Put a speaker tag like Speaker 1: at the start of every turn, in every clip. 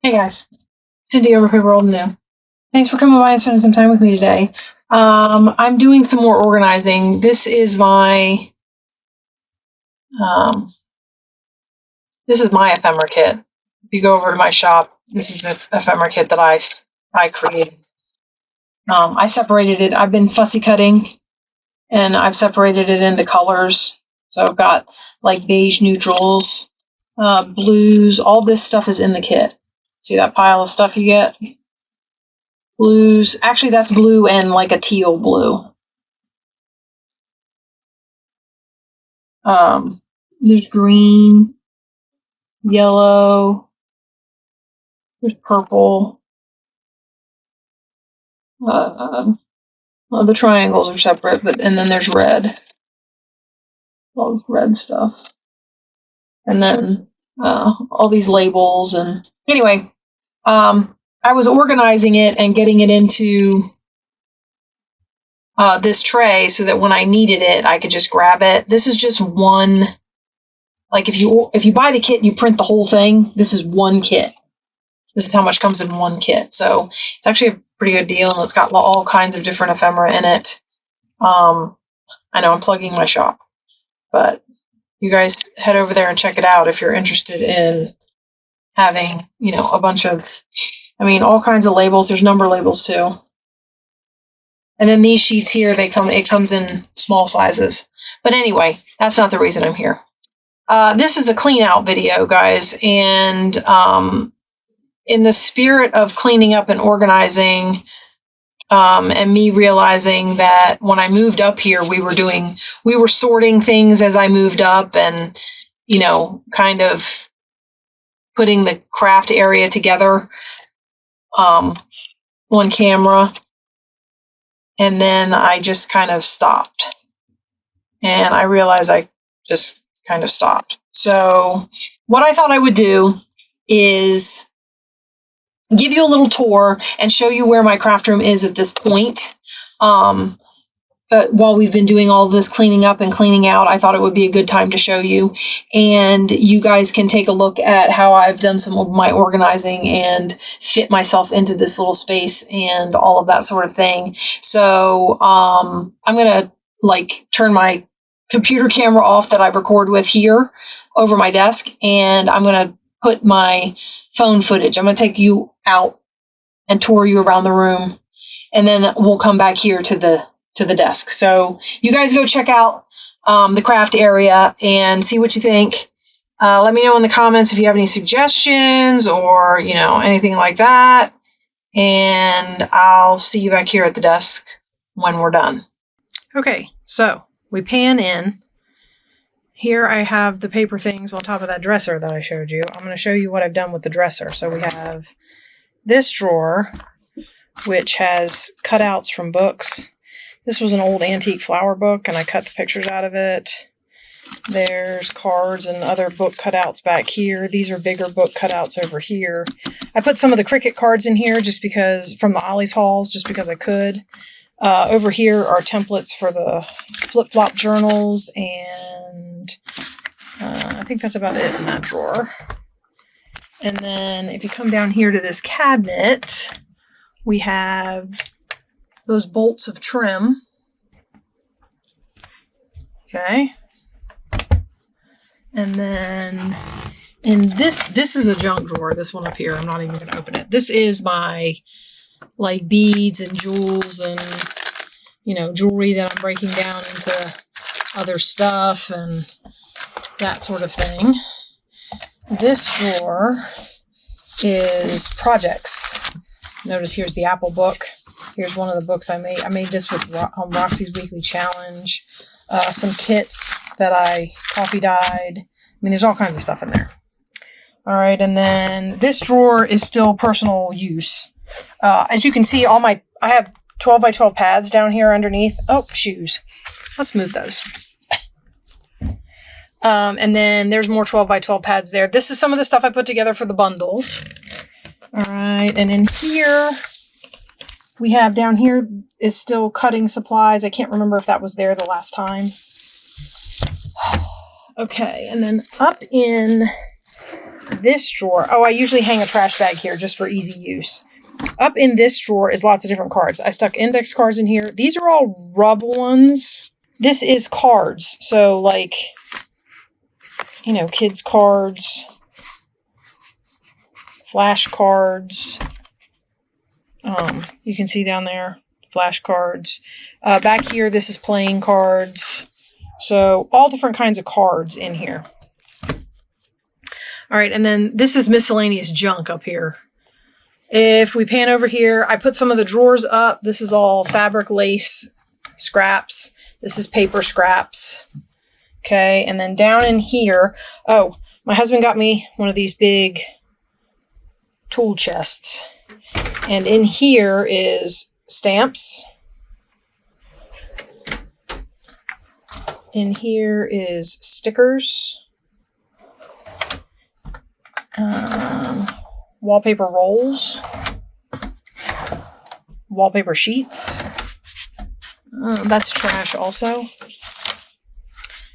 Speaker 1: Hey guys, Cindy over paper.old.new. Thanks for coming by and spending some time with me today. I'm doing some more organizing. This is my ephemera kit. If you go over to my shop, this is the ephemera kit that I created. I separated it. I've been fussy cutting, and I've separated it into colors. So I've got like beige neutrals, blues. All this stuff is in the kit. See that pile of stuff you get? Blues. Actually, that's blue and like a teal blue. There's green, yellow, there's purple. Well, the triangles are separate, and then there's red. All this red stuff. And then all these labels. And anyway, I was organizing it and getting it into this tray so that when I needed it, I could just grab it. This is just one. Like if you buy the kit and you print the whole thing, this is one kit. This is how much comes in one kit. So it's actually a pretty good deal, and it's got all kinds of different ephemera in it. I know I'm plugging my shop, but you guys head over there and check it out if you're interested in having, a bunch of, all kinds of labels. There's number labels too. And then these sheets here, it comes in small sizes. But anyway, that's not the reason I'm here. This is a clean out video, guys, and in the spirit of cleaning up and organizing, and me realizing that when I moved up here, we were sorting things as I moved up, and kind of putting the craft area together on camera, and then I just kind of stopped, and I realized I just kind of stopped. So what I thought I would do is give you a little tour and show you where my craft room is at this point. While we've been doing all this cleaning up and cleaning out, I thought it would be a good time to show you, and you guys can take a look at how I've done some of my organizing and fit myself into this little space and all of that sort of thing. So I'm gonna turn my computer camera off that I record with here over my desk, and I'm gonna put my phone footage. I'm going to take you out and tour you around the room, and then we'll come back here to the desk. So you guys go check out the craft area and see what you think. Let me know in the comments if you have any suggestions or anything like that, and I'll see you back here at the desk when we're done. Okay, so we pan in. Here I have the paper things on top of that dresser that I showed you. I'm going to show you what I've done with the dresser. So we have this drawer, which has cutouts from books. This was an old antique flower book, and I cut the pictures out of it. There's cards and other book cutouts back here. These are bigger book cutouts over here. I put some of the Cricut cards in here just because, from the Ollie's hauls, just because I could. Over here are templates for the flip-flop journals, and I think that's about it in that drawer. And then if you come down here to this cabinet, we have those bolts of trim. Okay. And then in this is a junk drawer, this one up here. I'm not even going to open it. This is my beads and jewels and jewelry that I'm breaking down into other stuff and that sort of thing. This drawer is projects. Notice here's the Apple book. Here's one of the books I made. I made this with Roxy's Weekly Challenge. Some kits that I coffee dyed. There's all kinds of stuff in there. All right, and then this drawer is still personal use. As you can see, I have 12 by 12 pads down here underneath. Oh, shoes. Let's move those. And then there's more 12 by 12 pads there. This is some of the stuff I put together for the bundles. All right, and in here, we have down here is still cutting supplies. I can't remember if that was there the last time. Okay, and then up in
Speaker 2: this drawer, oh, I usually hang a trash bag here just for easy use. Up in this drawer is lots of different cards. I stuck index cards in here. These are all rub ones. This is cards. So like, you know, kids cards, flash cards. You can see down there, flash cards. Back here, this is playing cards. So all different kinds of cards in here. All right, and then this is miscellaneous junk up here. If we pan over here, I put some of the drawers up. This is all fabric lace scraps. This is paper scraps. Okay, and then down in here, oh, my husband got me one of these big tool chests. And in here is stamps. In here is stickers. Wallpaper rolls. Wallpaper sheets. That's trash also.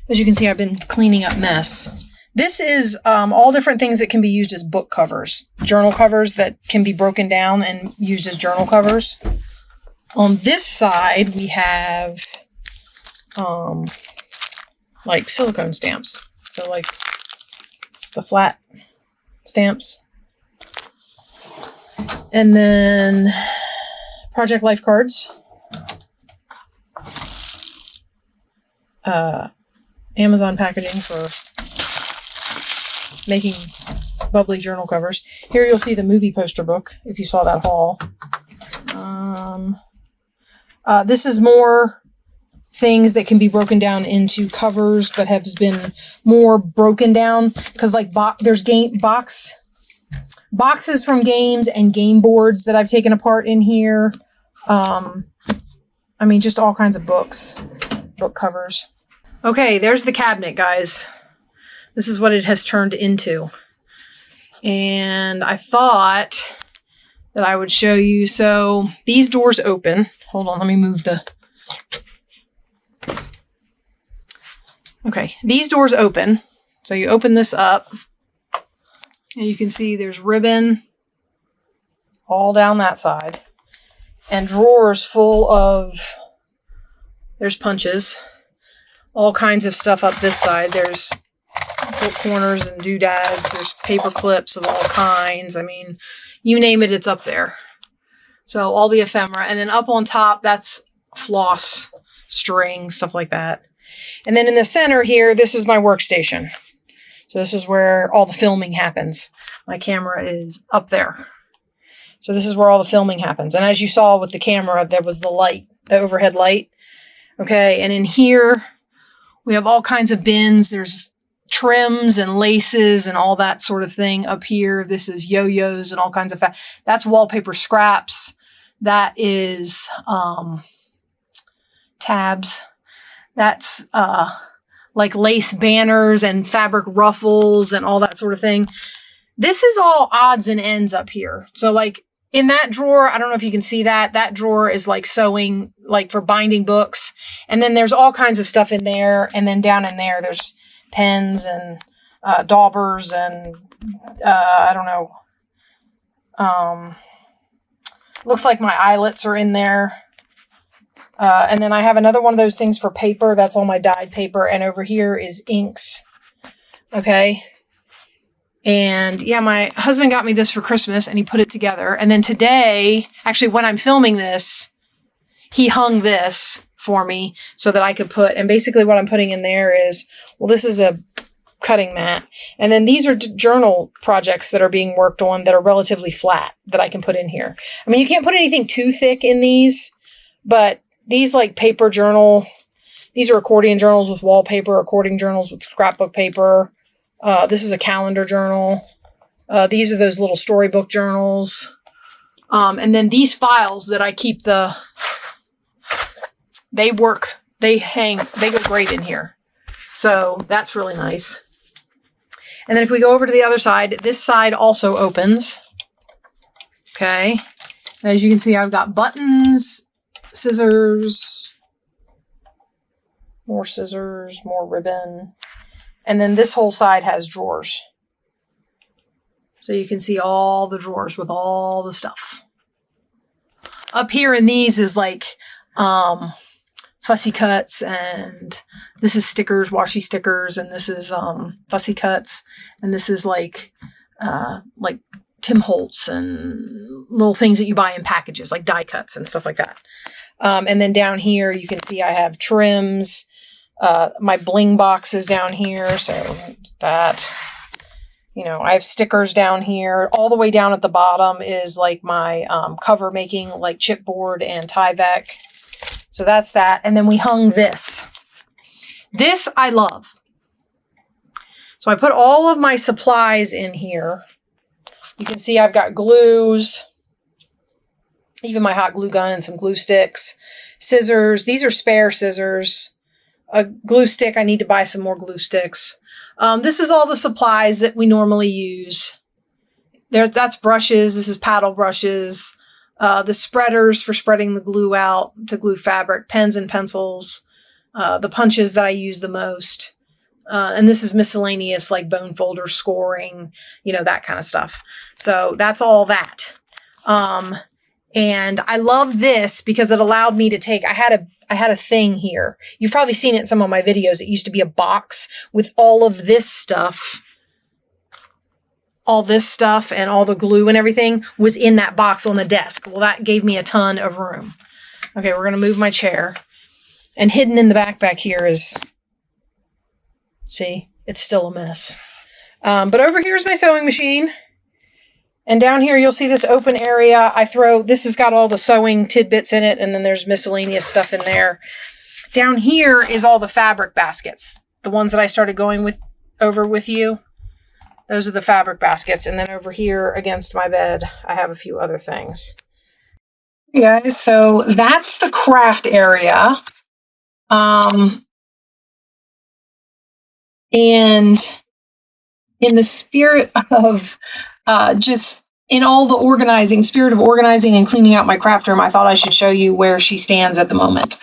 Speaker 2: As you can see, I've been cleaning up mess. This is all different things that can be used as book covers. Journal covers that can be broken down and used as journal covers. On this side, we have like silicone stamps. So like the flat stamps. And then Project Life cards. Amazon packaging for making bubbly journal covers. Here you'll see the movie poster book, if you saw that haul. This is more things that can be broken down into covers, but have been more broken down because like there's boxes from games and game boards that I've taken apart in here. I mean, just all kinds of books, book covers. Okay, there's the cabinet, guys. This is what it has turned into. And I thought that I would show you. So these doors open. Hold on, let me move the... Okay, these doors open. So you open this up. And you can see there's ribbon all down that side. And drawers full of... There's punches. All kinds of stuff up this side. There's book corners and doodads. There's paper clips of all kinds. I mean, you name it, it's up there. So all the ephemera. And then up on top, that's floss, string, stuff like that. And then in the center here, this is my workstation. So this is where all the filming happens. My camera is up there. So this is where all the filming happens. And as you saw with the camera, there was the light, the overhead light. Okay, and in here, we have all kinds of bins. There's trims and laces and all that sort of thing up here. This is yo-yos and all kinds of that's wallpaper scraps. That is tabs. That's like lace banners and fabric ruffles and all that sort of thing. This is all odds and ends up here. So like in that drawer, I don't know if you can see that. That drawer is like sewing, like for binding books. And then there's all kinds of stuff in there. And then down in there, there's pens and daubers and I don't know. Looks like my eyelets are in there. And then I have another one of those things for paper. That's all my dyed paper. And over here is inks. Okay. And yeah, my husband got me this for Christmas and he put it together. And then today, actually when I'm filming this, he hung this for me so that I could put, and basically what I'm putting in there is, well, this is a cutting mat. And then these are journal projects that are being worked on that are relatively flat that I can put in here. I mean, you can't put anything too thick in these, but these like paper journal, these are accordion journals with wallpaper, accordion journals with scrapbook paper. This is a calendar journal. These are those little storybook journals. And then these files that I keep they work, they hang, they go great in here. So that's really nice. And then if we go over to the other side, this side also opens. Okay. And as you can see, I've got buttons, scissors, more ribbon. And then this whole side has drawers. So you can see all the drawers with all the stuff. Up here in these is like fussy cuts, and this is stickers, washi stickers, and this is fussy cuts, and this is like Tim Holtz and little things that you buy in packages, like die cuts and stuff like that. And then down here you can see I have trims, my bling boxes down here, so that, you know, I have stickers down here. All the way down at the bottom is like my cover making, like chipboard and Tyvek. So that's that. And then we hung this. This I love. So I put all of my supplies in here. You can see I've got glues, even my hot glue gun and some glue sticks, scissors. These are spare scissors. A glue stick. I need to buy some more glue sticks. This is all the supplies that we normally use. That's brushes. This is paddle brushes. The spreaders for spreading the glue out to glue fabric, pens and pencils, the punches that I use the most. And this is miscellaneous, like bone folder, scoring, you know, that kind of stuff. So that's all that. And I love this because it allowed me to take, I had a thing here. You've probably seen it in some of my videos. It used to be a box with all of this stuff. All this stuff and all the glue and everything was in that box on the desk. Well, that gave me a ton of room. Okay, we're going to move my chair. And hidden in the back here is, see, it's still a mess. But over here is my sewing machine. And down here, you'll see this open area. This has got all the sewing tidbits in it, and then there's miscellaneous stuff in there. Down here is all the fabric baskets, the ones that I started going over with you. Those are the fabric baskets. And then over here against my bed, I have a few other things.
Speaker 1: Yeah, so that's the craft area. And in the spirit of just in all the spirit of organizing and cleaning out my craft room, I thought I should show you where she stands at the moment.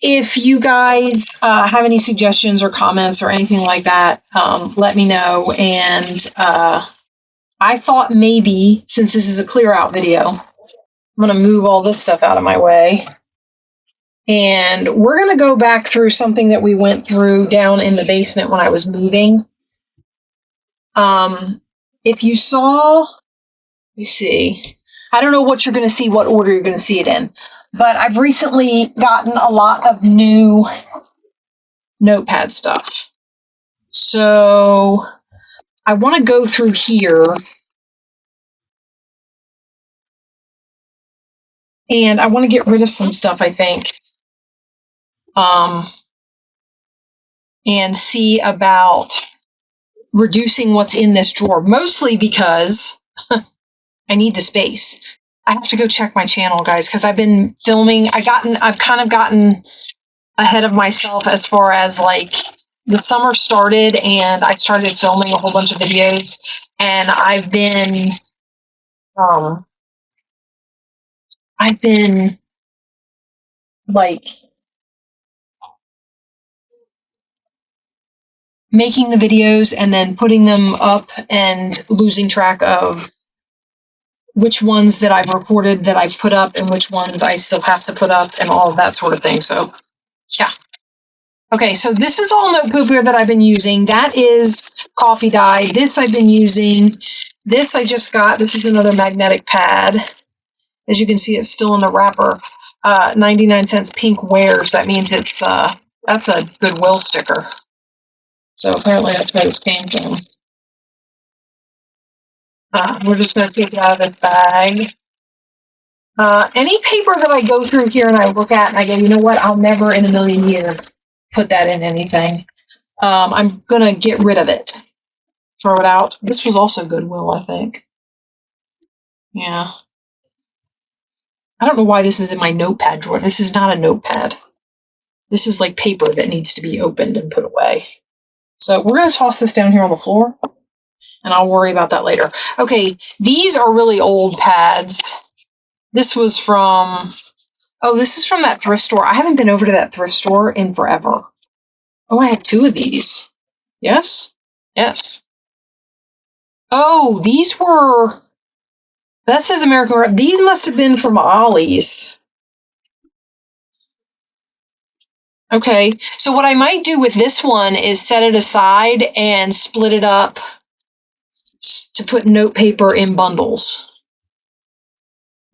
Speaker 1: If you guys have any suggestions or comments or anything like that, let me know. And I thought maybe, since this is a clear out video, I'm going to move all this stuff out of my way. And we're going to go back through something that we went through down in the basement when I was moving. If you saw, you see, I don't know what you're going to see, what order you're going to see it in, but I've recently gotten a lot of new notepad stuff. So I want to go through here and I want to get rid of some stuff, I think, and see about reducing what's in this drawer, mostly because I need the space. I have to go check my channel, guys, because I've been filming. I've kind of gotten ahead of myself as far as like the summer started and I started filming a whole bunch of videos, and I've been like making the videos and then putting them up and losing track of which ones that I've recorded that I've put up and which ones I still have to put up and all of that sort of thing. So, yeah. Okay, so this is all note pooper that I've been using. That is coffee dye. This I've been using. This I just got. This is another magnetic pad. As you can see, it's still in the wrapper. 99 cents pink wears. That means it's that's a Goodwill sticker. So apparently that's where this came from. We're just going to take it out of this bag. Any paper that I go through here and I look at and I go, you know what, I'll never in a million years put that in anything. I'm going to get rid of it. Throw it out. This was also Goodwill, I think. Yeah. I don't know why this is in my notepad drawer. This is not a notepad. This is like paper that needs to be opened and put away. So we're going to toss this down here on the floor, and I'll worry about that later. Okay, these are really old pads. This was from, this is from that thrift store. I haven't been over to that thrift store in forever. Oh, I had 2 of these. Yes? Yes. Oh, these were, that says American Rep. These must have been from Ollie's. Okay, so what I might do with this one is set it aside and split it up to put note paper in bundles.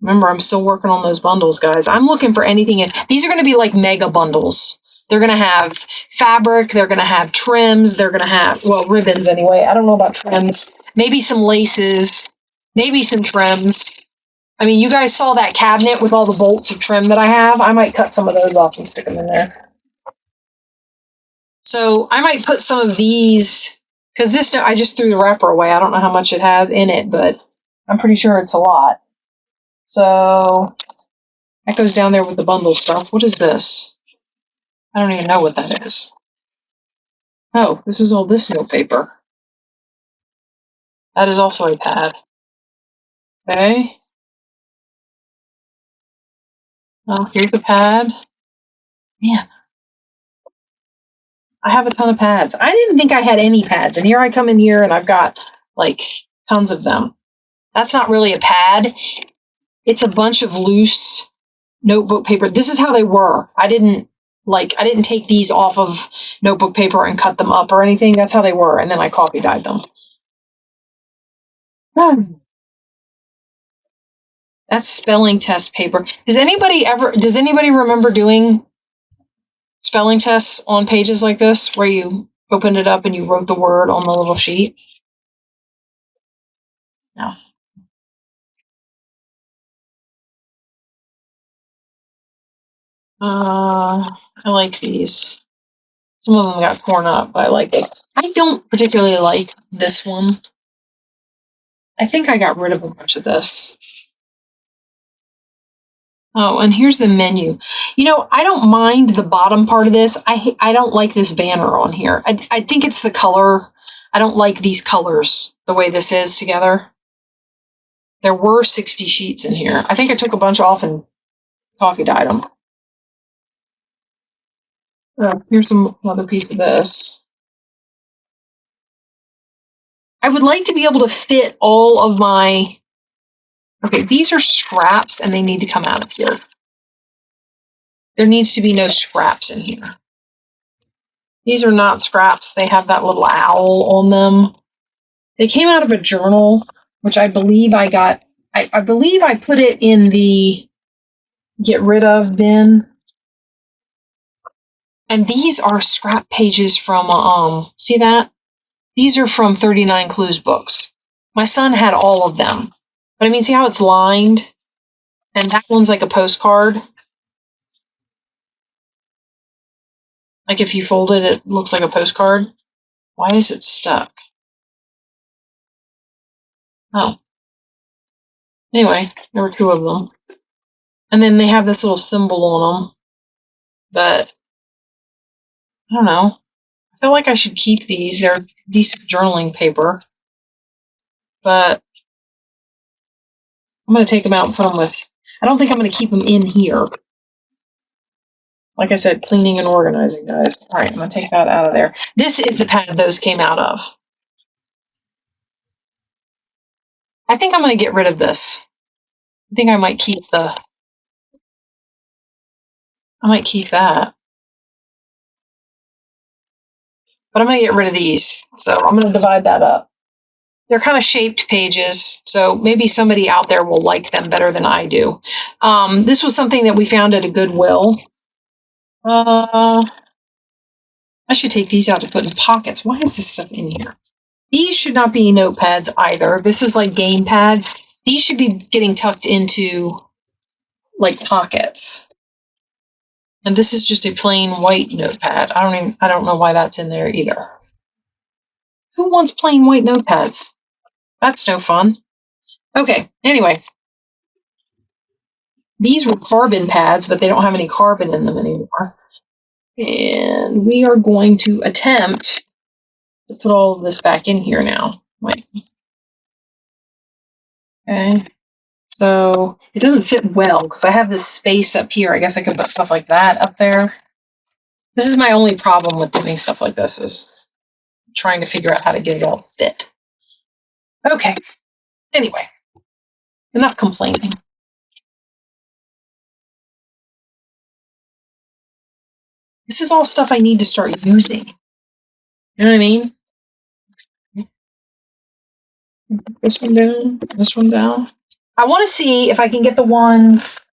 Speaker 1: Remember, I'm still working on those bundles, guys. I'm looking for anything. These are going to be like mega bundles. They're going to have fabric. They're going to have trims. They're going to have, well, ribbons anyway. I don't know about trims. Maybe some laces. Maybe some trims. I mean, you guys saw that cabinet with all the bolts of trim that I have. I might cut some of those off and stick them in there. So I might put some of these, because this, I just threw the wrapper away. I don't know how much it has in it, but I'm pretty sure it's a lot. So that goes down there with the bundle stuff. What is this? I don't even know what that is. Oh, this is all this note paper. That is also a pad. Okay. Oh, here's a pad. Man, I have a ton of pads. I didn't think I had any pads, and here I come in here and I've got like tons of them. That's not really a pad. It's a bunch of loose notebook paper. This is how they were. I didn't take these off of notebook paper and cut them up or anything. That's how they were, and then I coffee dyed them. That's spelling test paper. Does anybody remember doing spelling tests on pages like this where you opened it up and you wrote the word on the little sheet? No. I like these. Some of them got torn up, but I like it. I don't particularly like this one. I think I got rid of a bunch of this. Oh, and here's the menu. You know, I don't mind the bottom part of this. I don't like this banner on here. I think it's the color. I don't like these colors, the way this is together. There were 60 sheets in here. I think I took a bunch off and coffee dyed them. Here's another piece of this. I would like to be able to fit all of my... Okay, these are scraps and they need to come out of here. There needs to be no scraps in here. These are not scraps. They have that little owl on them. They came out of a journal, which I believe I got. I believe I put it in the get rid of bin. And these are scrap pages from, see that? These are from 39 Clues books. My son had all of them. But I mean, see how it's lined? And that one's like a postcard. Like if you fold it, it looks like a postcard. Why is it stuck? Oh. Anyway, there were 2 of them. And then they have this little symbol on them. But I don't know. I feel like I should keep these. They're decent journaling paper. But I'm going to take them out and put them with... I don't think I'm going to keep them in here. Like I said, cleaning and organizing, guys. All right, I'm going to take that out of there. This is the pad those came out of. I think I'm going to get rid of this. I think I might keep that. But I'm going to get rid of these. So I'm going to divide that up. They're kind of shaped pages, so maybe somebody out there will like them better than I do. This was something that we found at a Goodwill. I should take these out to put in pockets. Why is this stuff in here? These should not be notepads either. This is like game pads. These should be getting tucked into like pockets. And this is just a plain white notepad. I don't know why that's in there either. Who wants plain white notepads? That's no fun. Okay, anyway. These were carbon pads, but they don't have any carbon in them anymore. And we are going to attempt to put all of this back in here now. Wait. Okay. So it doesn't fit well because I have this space up here. I guess I could put stuff like that up there. This is my only problem with doing stuff like this, is trying to figure out how to get it all to fit. Okay. Anyway, enough complaining. This is all stuff I need to start using. You know what I mean? This one down, this one down. I want to see if I can get the ones.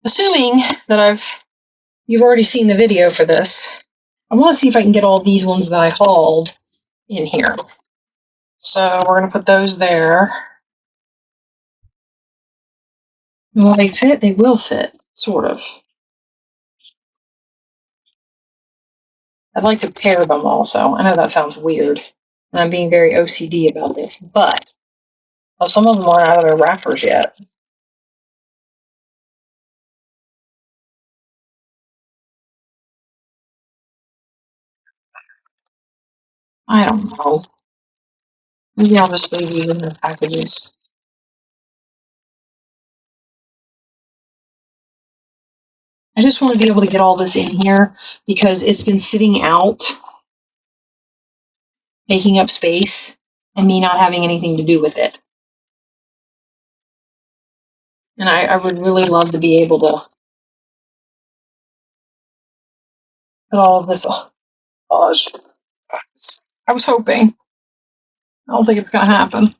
Speaker 1: Assuming that you've already seen the video for this, I want to see if I can get all these ones that I hauled in here. So we're going to put those there. And will they fit? They will fit, sort of. I'd like to pair them also. I know that sounds weird, and I'm being very OCD about this, but some of them aren't out of their wrappers yet. I don't know. Maybe I'll just leave these in their packages. I just want to be able to get all this in here because it's been sitting out, taking up space, and me not having anything to do with it. And I would really love to be able to put all of this. Oh, gosh. I was hoping. I don't think it's going to happen.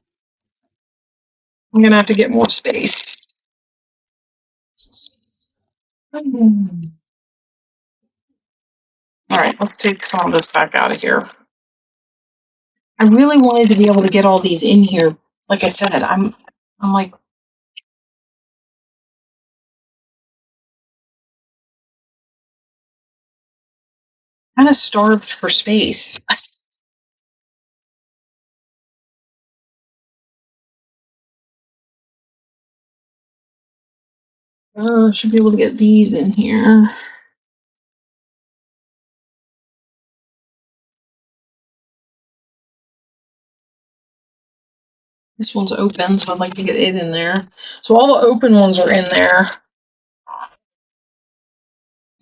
Speaker 1: I'm going to have to get more space. All right, let's take some of this back out of here. I really wanted to be able to get all these in here. Like I said, I'm like, kind of starved for space. Should be able to get these in here. This one's open, so I'd like to get it in there. So all the open ones are in there.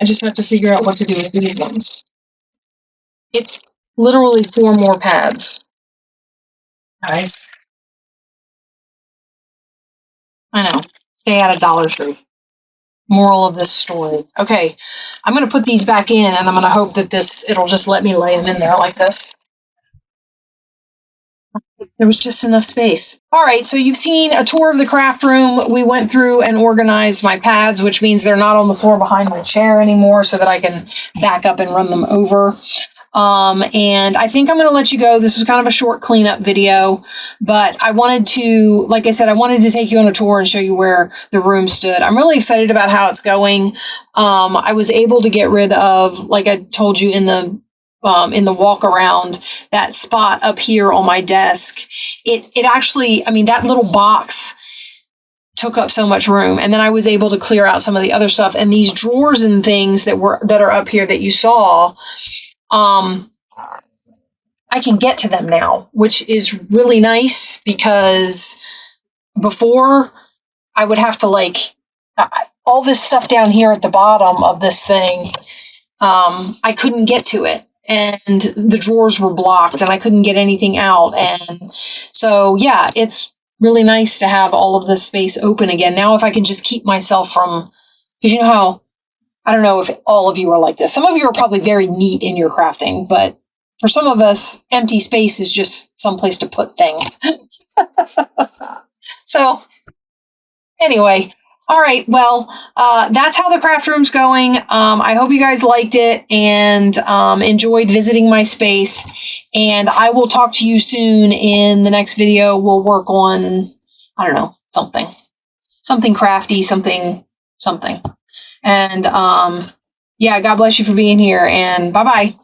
Speaker 1: I just have to figure out what to do with these ones. It's literally 4 more pads. Nice. I know. Stay out of Dollar Tree. Moral of this story. Okay, I'm going to put these back in, and I'm going to hope that it'll just let me lay them in there like this. There was just enough space. All right, so you've seen a tour of the craft room. We went through and organized my pads, which means they're not on the floor behind my chair anymore so that I can back up and run them over. And I think I'm going to let you go. This was kind of a short cleanup video, but I wanted to, like I said, I wanted to take you on a tour and show you where the room stood. I'm really excited about how it's going. I was able to get rid of, like I told you in the walk around, that spot up here on my desk. It actually, I mean, that little box took up so much room, and then I was able to clear out some of the other stuff, and these drawers and things that are up here that you saw, I can get to them now, which is really nice, because before I would have to all this stuff down here at the bottom of this thing, I couldn't get to it, and the drawers were blocked and I couldn't get anything out. And so, yeah, it's really nice to have all of this space open again. Now, if I can just keep myself from, because you know how, I don't know if all of you are like this. Some of you are probably very neat in your crafting, but for some of us, empty space is just some place to put things. So anyway, all right, well, that's how the craft room's going. I hope you guys liked it and enjoyed visiting my space. And I will talk to you soon in the next video. We'll work on, I don't know, something crafty, something. And yeah, God bless you for being here, and bye-bye.